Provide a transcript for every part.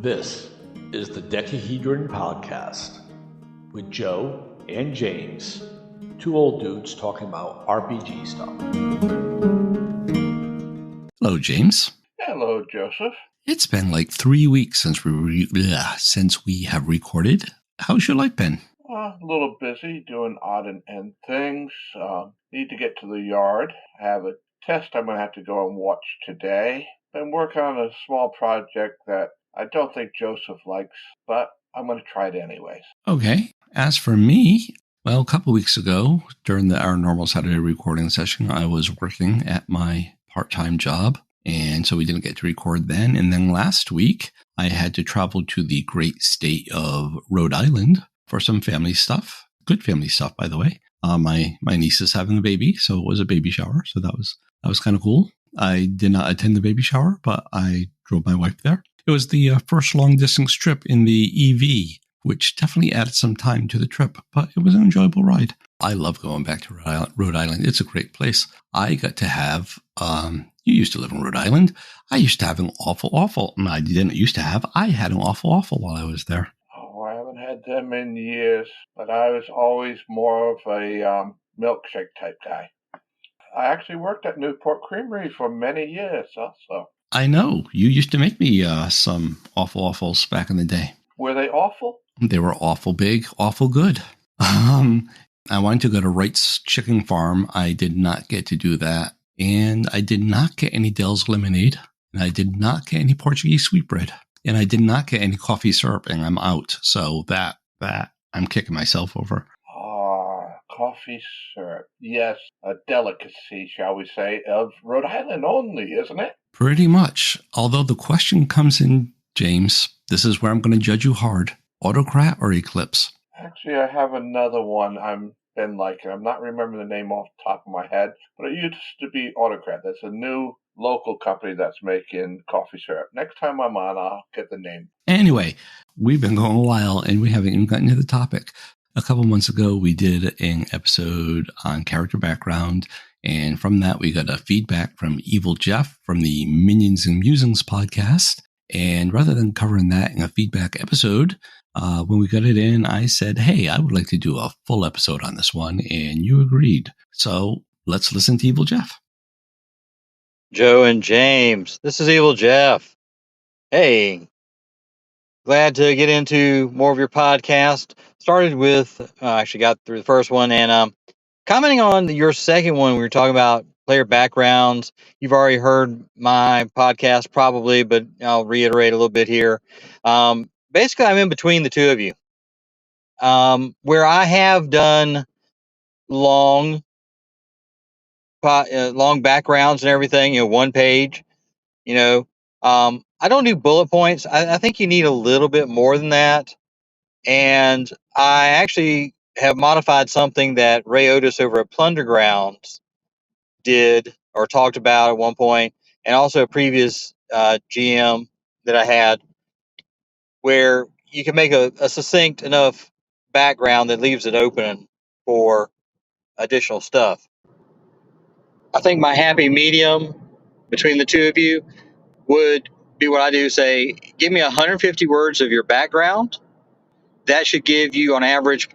This is the Decahedron Podcast with Joe and James, two old dudes talking about RPG stuff. Hello, James. Hello, Joseph. It's been like 3 weeks since we have recorded. How's your life been? A little busy doing odd and end things. Need to get to the yard. I have a test I'm going to have to go and watch today. Been working on a small project that I don't think Joseph likes, but I'm going to try it anyways. Okay. As for me, well, a couple weeks ago, during our normal Saturday recording session, I was working at my part-time job, and so we didn't get to record then. And then last week, I had to travel to the great state of Rhode Island for some family stuff. Good family stuff, by the way. My niece is having a baby, so it was a baby shower. So that was kind of cool. I did not attend the baby shower, but I drove my wife there. It was the first long-distance trip in the EV, which definitely added some time to the trip, but it was an enjoyable ride. I love going back to Rhode Island. It's a great place. I got to have, you used to live in Rhode Island. I used to have an I didn't used to have, I had an awful while I was there. Oh, I haven't had them in years, but I was always more of a milkshake type guy. I actually worked at Newport Creamery for many years also. I know. You used to make me some awfuls back in the day. Were they awful? They were awful big, awful good. I wanted to go to Wright's Chicken Farm. I did not get to do that. And I did not get any Dell's Lemonade. And I did not get any Portuguese sweetbread. And I did not get any coffee syrup. And I'm out. So that I'm kicking myself over. Coffee syrup. Yes, a delicacy, shall we say, of Rhode Island only, isn't it? Pretty much. Although the question comes in, James, this is where I'm going to judge you hard. Autocrat or Eclipse? Actually, I have another one I'm not remembering the name off the top of my head, but it used to be Autocrat. That's a new local company that's making coffee syrup. Next time I'm on, I'll get the name. Anyway, we've been going a while and we haven't even gotten to the topic. A couple months ago, we did an episode on character background, and from that, we got a feedback from Evil Jeff from the Minions and Musings podcast. And rather than covering that in a feedback episode, when we got it in, I said, hey, I would like to do a full episode on this one, and you agreed. So let's listen to Evil Jeff. Joe and James, this is Evil Jeff. Hey, glad to get into more of your podcast. Started with, actually got through the first one, and commenting on your second one, we were talking about player backgrounds. You've already heard my podcast probably, but I'll reiterate a little bit here. Basically, I'm in between the two of you. Where I have done long backgrounds and everything, one page, I don't do bullet points. I think you need a little bit more than that. And I actually have modified something that Ray Otis over at Plundergrounds did or talked about at one point, and also a previous GM that I had, where you can make a succinct enough background that leaves it open for additional stuff. I think my happy medium between the two of you would be what I do. Say, give me 150 words of your background. That should give you, on average,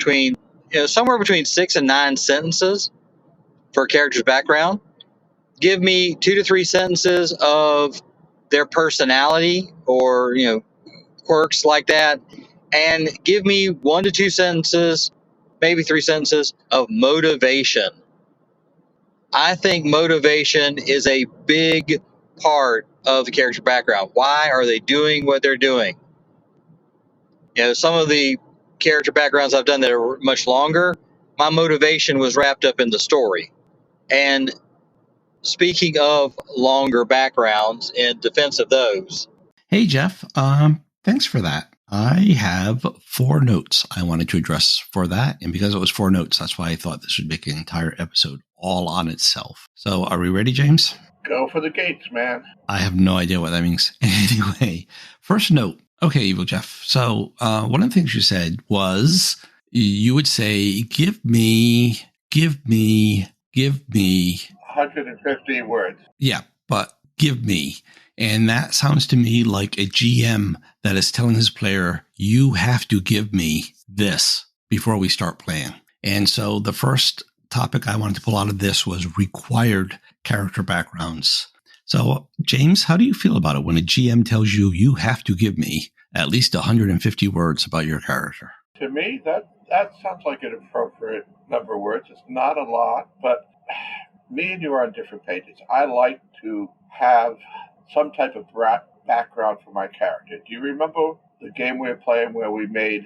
somewhere between 6 and 9 sentences for a character's background. Give me 2 to 3 sentences of their personality or, quirks like that. And give me 1 to 2 sentences, maybe 3 sentences of motivation. I think motivation is a big part of the character background. Why are they doing what they're doing? Some of the character backgrounds I've done that are much longer, my motivation was wrapped up in the story. And speaking of longer backgrounds, in defense of those. Hey, Jeff. Thanks for that. I have 4 notes I wanted to address for that. And because it was 4 notes, that's why I thought this would make an entire episode all on itself. So are we ready, James? Go for the gates, man. I have no idea what that means. Anyway, first note. Okay, Evil Jeff. So one of the things you said was you would say, give me 150 words. Yeah. but give me. And that sounds to me like a GM that is telling his player, you have to give me this before we start playing. And so the first topic I wanted to pull out of this was required character backgrounds. So, James, how do you feel about it when a GM tells you you have to give me at least 150 words about your character? To me, that sounds like an appropriate number of words. It's not a lot, but me and you are on different pages. I like to have some type of background for my character. Do you remember the game we were playing where we made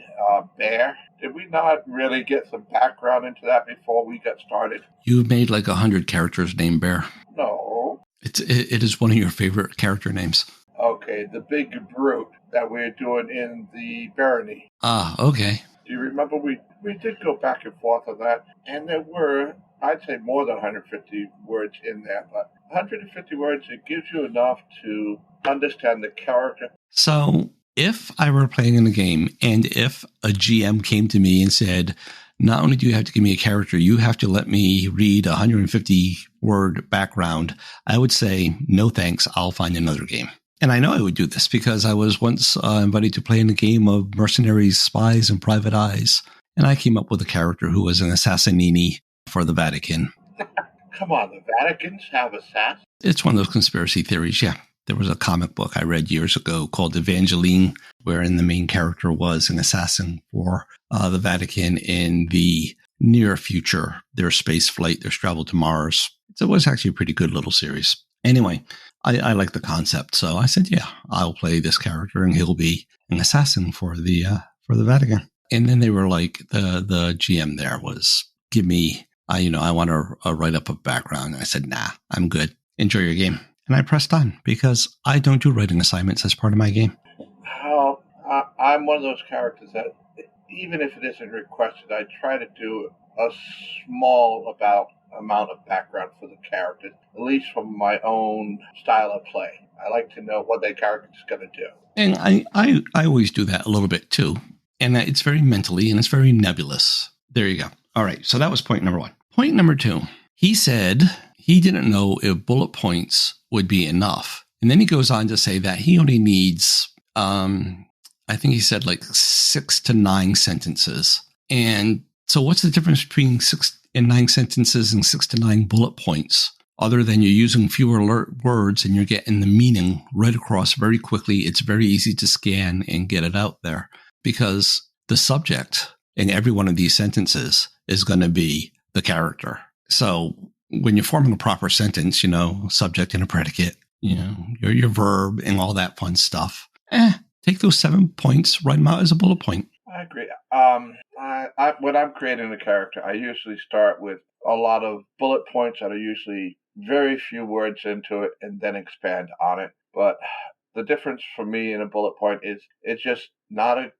Bear? Did we not really get some background into that before we got started? You made like 100 characters named Bear. No. It is one of your favorite character names. Okay, the big brute that we're doing in the barony. Ah, okay. Do you remember we did go back and forth on that? And there were, I'd say, more than 150 words in there. But 150 words, it gives you enough to understand the character. So if I were playing in a game and if a GM came to me and said, not only do you have to give me a character, you have to let me read a 150-word background, I would say, no thanks, I'll find another game. And I know I would do this because I was once invited to play in a game of mercenaries, spies, and private eyes. And I came up with a character who was an assassinini for the Vatican. Come on, the Vaticans have assassins? It's one of those conspiracy theories, yeah. There was a comic book I read years ago called Evangeline, wherein the main character was an assassin for the Vatican in the near future. Their space flight, their travel to Mars. So it was actually a pretty good little series. Anyway, I like the concept. So I said, yeah, I'll play this character and he'll be an assassin for the Vatican. And then they were like, the GM there was, give me, I want to write up a background. And I said, nah, I'm good. Enjoy your game. And I pressed on because I don't do writing assignments as part of my game. Well, I'm one of those characters that even if it isn't requested, I try to do a small amount of background for the character, at least from my own style of play. I like to know what that character is going to do. And I always do that a little bit too. And it's very mentally and it's very nebulous. There you go. All right. So that was point number one. Point number two, he said he didn't know if bullet points would be enough. And then he goes on to say that he only needs, I think he said like 6 to 9 sentences. And so what's the difference between 6 and 9 sentences and 6 to 9 bullet points, other than you're using fewer words and you're getting the meaning right across very quickly? It's very easy to scan and get it out there because the subject in every one of these sentences is going to be the character. So when you're forming a proper sentence, subject and a predicate, your verb and all that fun stuff, take those 7 points, write them out as a bullet point. I agree. When I'm creating a character, I usually start with a lot of bullet points that are usually very few words into it and then expand on it. But the difference for me in a bullet point is it's just not a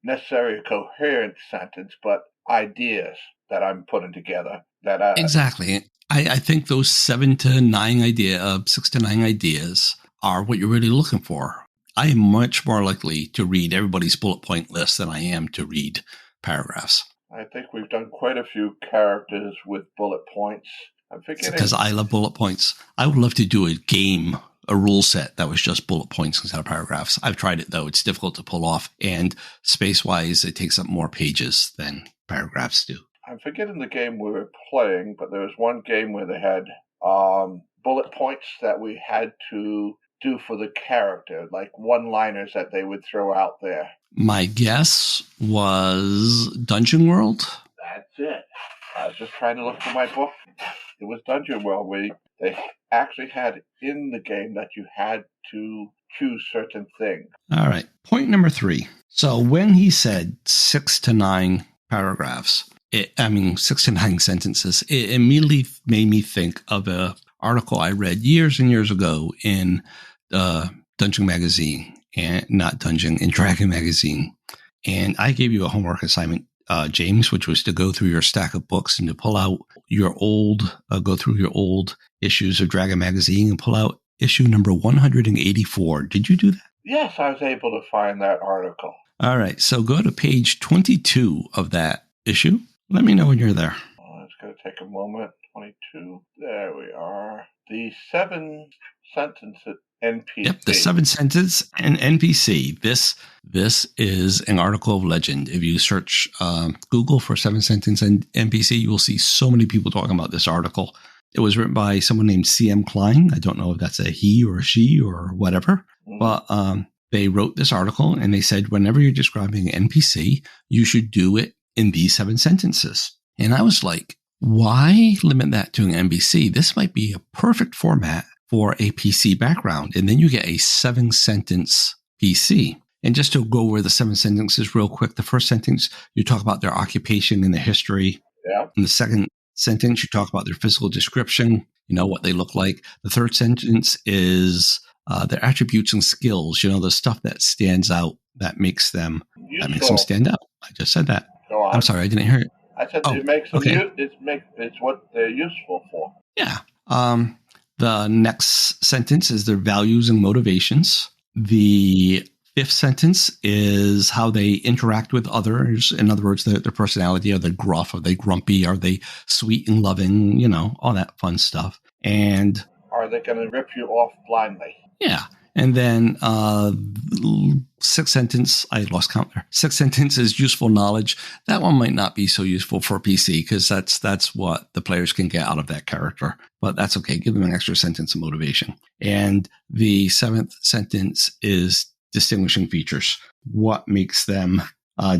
necessarily coherent sentence, but ideas that I'm putting together. Exactly. I think those 6 to 9 ideas are what you're really looking for. I am much more likely to read everybody's bullet point list than I am to read paragraphs. I think we've done quite a few characters with bullet points. I'm forgetting. Because I love bullet points. I would love to do a game, a rule set that was just bullet points instead of paragraphs. I've tried it, though. It's difficult to pull off. And space-wise, it takes up more pages than paragraphs do. I'm forgetting the game we were playing, but there was one game where they had bullet points that we had to do for the character, like one-liners that they would throw out there. My guess was Dungeon World. That's it. I was just trying to look for my book. It was Dungeon World. They actually had in the game that you had to choose certain things. All right. Point number 3. So when he said 6 to 9 paragraphs, 6 to 9 sentences, it immediately made me think of an article I read years and years ago in Dungeon Magazine, and not Dungeon, in Dragon Magazine. And I gave you a homework assignment, James, which was to go through your stack of books and to pull out go through your old issues of Dragon Magazine and pull out issue number 184. Did you do that? Yes, I was able to find that article. All right. So go to page 22 of that issue. Let me know when you're there. It's going to take a moment. 22. There we are. the 7-sentence NPC. Yep, the 7-sentence and NPC. This is an article of legend. If you search Google for 7-sentence and NPC, you will see so many people talking about this article. It was written by someone named C.M. Klein. I don't know if that's a he or a she or whatever, but they wrote this article and they said whenever you're describing an NPC, you should do it in these 7 sentences. And I was like, why limit that to an NPC? This might be a perfect format for a PC background. And then you get a 7-sentence PC. And just to go over the 7 sentences real quick, the first sentence, you talk about their occupation and the history. Yeah. In the second sentence, you talk about their physical description, what they look like. The third sentence is their attributes and skills, the stuff that stands out, that makes them stand out. I just said that. Go on. I'm sorry, I didn't hear it. I said it makes them it's what they're useful for. Yeah. The next sentence is their values and motivations. The fifth sentence is how they interact with others. In other words, their personality. Are they gruff? Are they grumpy? Are they sweet and loving? All that fun stuff. And are they going to rip you off blindly? Yeah. And then sixth sentence, I lost count there. Sixth sentence is useful knowledge. That one might not be so useful for PC because that's what the players can get out of that character. But that's okay. Give them an extra sentence of motivation. And the seventh sentence is distinguishing features. What makes them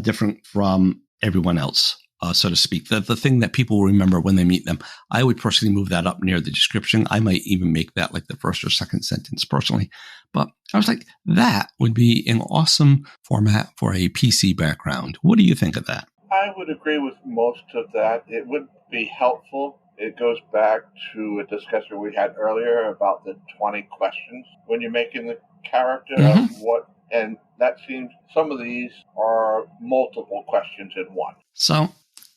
different from everyone else, so to speak. The thing that people will remember when they meet them. I would personally move that up near the description. I might even make that like the first or second sentence personally. But I was like, that would be an awesome format for a PC background. What do you think of that? I would agree with most of that. It would be helpful. It goes back to a discussion we had earlier about the 20 questions when you're making the character of what, and that seems some of these are multiple questions in one. So,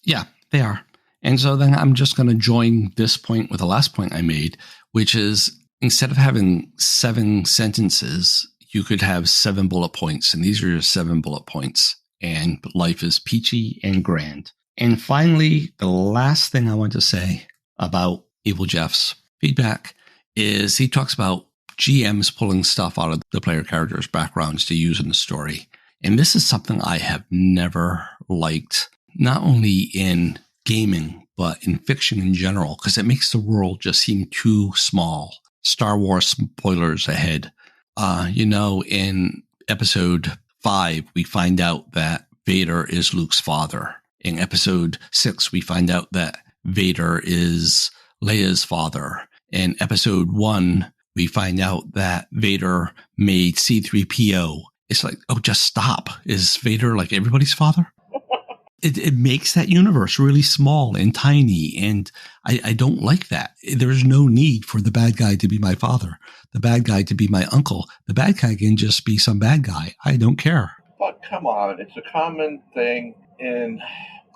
yeah, they are. And so then I'm just going to join this point with the last point I made, which is instead of having 7 sentences, you could have 7 bullet points. And these are your 7 bullet points. And life is peachy and grand. And finally, the last thing I want to say about Evil Jeff's feedback is he talks about GMs pulling stuff out of the player characters' backgrounds to use in the story. And this is something I have never liked, not only in gaming, but in fiction in general, because it makes the world just seem too small. Star Wars spoilers ahead. In episode 5, we find out that Vader is Luke's father. In episode 6, we find out that Vader is Leia's father. In episode 1, we find out that Vader made C-3PO. It's like, oh, just stop. Is Vader like everybody's father? It makes that universe really small and tiny, and I don't like that. There's no need for the bad guy to be my father, the bad guy to be my uncle. The bad guy can just be some bad guy. I don't care. But come on, it's a common thing in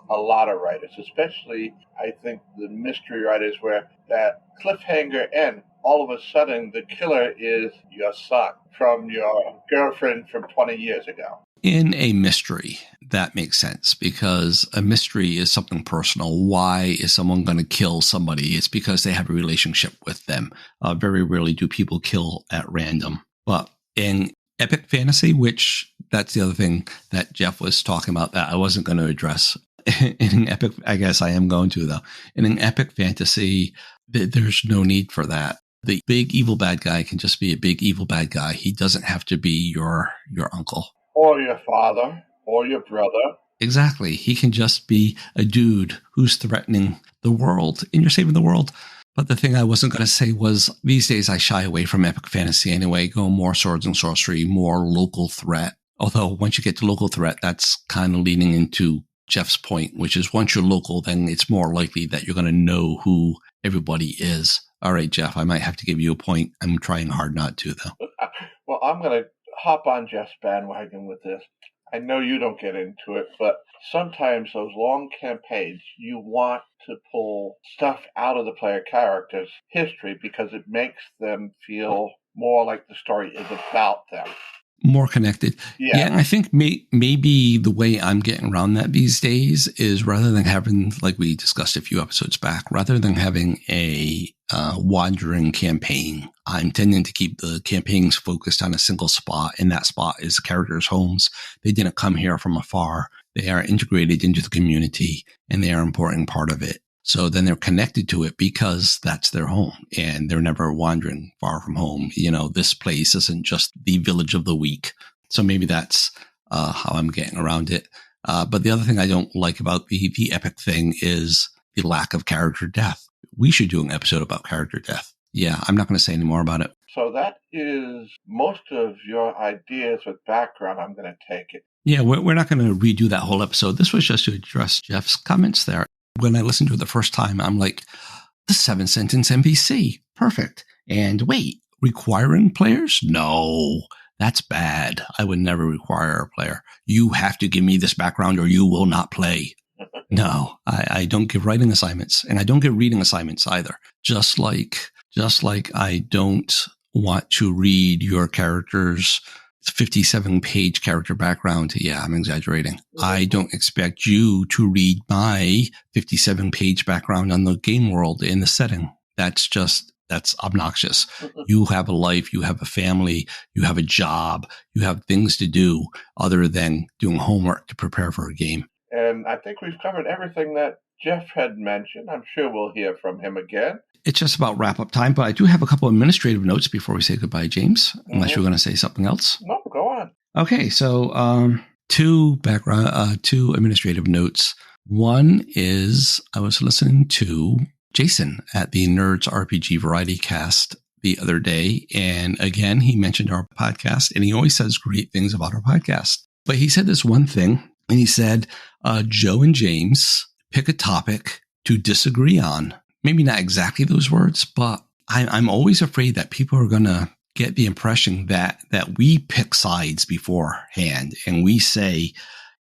a lot of writers, especially, I think, the mystery writers, where that cliffhanger ends. All of a sudden, the killer is your son from your girlfriend from 20 years ago. In a mystery, that makes sense because a mystery is something personal. Why is someone going to kill somebody? It's because they have a relationship with them. Very rarely do people kill at random. But in epic fantasy, which that's the other thing that Jeff was talking about that I wasn't going to address. In an epic, I guess I am going to, though. In an epic fantasy, there's no need for that. The big evil bad guy can just be a big evil bad guy. He doesn't have to be your uncle. Or your father, or your brother. Exactly. He can just be a dude who's threatening the world, and you're saving the world. But the thing I wasn't going to say was these days I shy away from epic fantasy anyway, go more swords and sorcery, more local threat. Although once you get to local threat, that's kind of leaning into Jeff's point, which is once you're local, then it's more likely that you're going to know who everybody is. All right, Jeff, I might have to give you a point. I'm trying hard not to, though. Well, I'm going to hop on Jeff's bandwagon with this. I know you don't get into it, but sometimes those long campaigns, you want to pull stuff out of the player character's history because it makes them feel more like the story is about them. More connected. Yeah. And I think maybe the way I'm getting around that these days is rather than having, like we discussed a few episodes back, rather than having a wandering campaign, I'm tending to keep the campaigns focused on a single spot, and that spot is characters' homes. They didn't come here from afar. They are integrated into the community, and they are an important part of it. So then they're connected to it because that's their home and they're never wandering far from home. You know, this place isn't just the village of the week. So maybe that's how I'm getting around it. But the other thing I don't like about the epic thing is the lack of character death. We should do an episode about character death. Yeah, I'm not going to say any more about it. So that is most of your ideas with background. I'm going to take it. Yeah, we're not going to redo that whole episode. This was just to address Jeff's comments there. When I listened to it the first time, I'm like, the 7-sentence NPC. Perfect. And wait, requiring players? No, that's bad. I would never require a player. You have to give me this background or you will not play. No, I don't give writing assignments and I don't give reading assignments either. Just like I don't want to read your character's 57-page character background. Yeah, I'm exaggerating. I don't expect you to read my 57-page background on the game world in the setting. That's obnoxious. You have a life, you have a family, you have a job, you have things to do other than doing homework to prepare for a game. And I think we've covered everything that Jeff had mentioned. I'm sure we'll hear from him again. It's just about wrap-up time, but I do have a couple of administrative notes before we say goodbye, James, unless you're going to say something else. No, go on. Okay, so two administrative notes. One is I was listening to Jason at the Nerds RPG Variety Cast the other day, and again, he mentioned our podcast, and he always says great things about our podcast. But he said this one thing, and he said, Joe and James pick a topic to disagree on. Maybe not exactly those words, but I'm always afraid that people are going to get the impression that we pick sides beforehand and we say,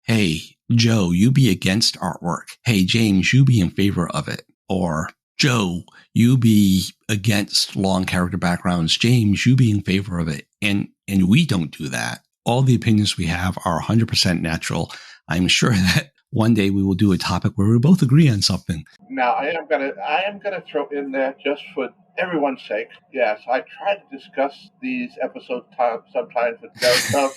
hey, Joe, you be against artwork. Hey, James, you be in favor of it. Or Joe, you be against long character backgrounds. James, you be in favor of it. And we don't do that. All the opinions we have are 100% natural. I'm sure that one day we will do a topic where we both agree on something. Now, I am gonna throw in there just for everyone's sake. Yes, I try to discuss these episodes sometimes with Joe. So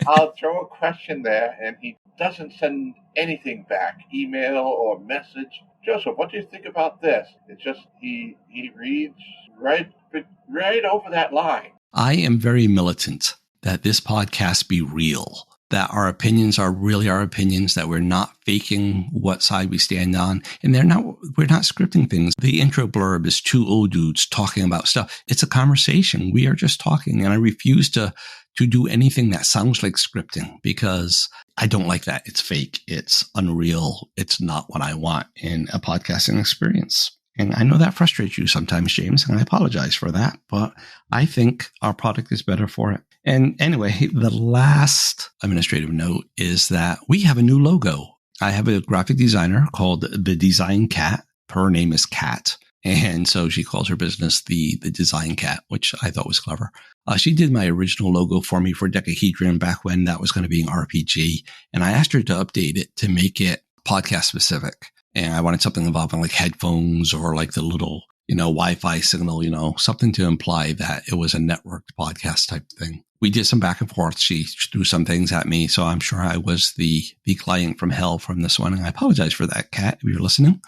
I'll throw a question there, and he doesn't send anything back, email or message. Joseph, what do you think about this? It's just he reads right over that line. I am very militant that this podcast be real, that our opinions are really our opinions, that we're not faking what side we stand on. And we're not scripting things. The intro blurb is two old dudes talking about stuff. It's a conversation. We are just talking. And I refuse to do anything that sounds like scripting because I don't like that. It's fake. It's unreal. It's not what I want in a podcasting experience. And I know that frustrates you sometimes, James, and I apologize for that, but I think our product is better for it. And anyway, the last administrative note is that we have a new logo. I have a graphic designer called The Design Cat. Her name is Cat. And so she calls her business the Design Cat, which I thought was clever. She did my original logo for me for Decahedron back when that was going to be an RPG. And I asked her to update it to make it podcast specific. And I wanted something involving like headphones or like the little, Wi-Fi signal, something to imply that it was a networked podcast type thing. We did some back and forth. She threw some things at me. So I'm sure I was the client from hell from this one. And I apologize for that, Kat, if you're listening.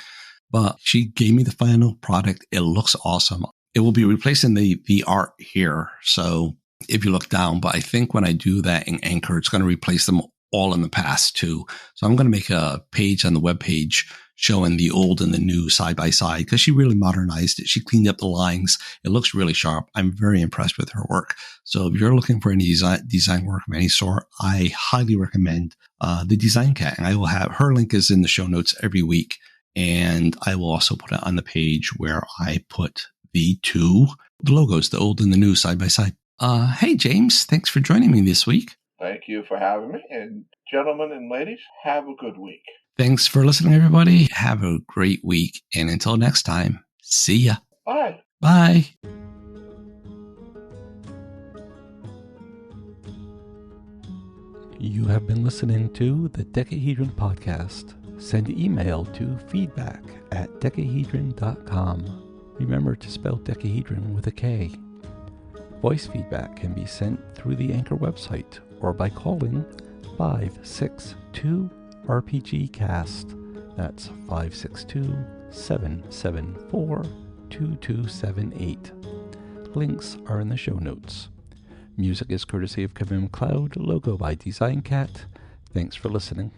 But she gave me the final product. It looks awesome. It will be replacing the art here. So if you look down, but I think when I do that in Anchor, it's going to replace them all in the past too. So I'm going to make a page on the webpage showing the old and the new side by side because she really modernized it. She cleaned up the lines. It looks really sharp. I'm very impressed with her work. So if you're looking for any design work of any sort, I highly recommend the Design Cat. And I will have her link is in the show notes every week. And I will also put it on the page where I put the logos, the old and the new side by side. Hey, James, thanks for joining me this week. Thank you for having me. And gentlemen and ladies, have a good week. Thanks for listening, everybody. Have a great week. And until next time, see ya. Bye. Bye. You have been listening to the Decahedron Podcast. Send email to feedback@decahedron.com. Remember to spell decahedron with a K. Voice feedback can be sent through the Anchor website or by calling 562-RPG-CAST. That's 562-774-2278. Links are in the show notes. Music is courtesy of Kevin MacLeod, logo by Design Cat. Thanks for listening.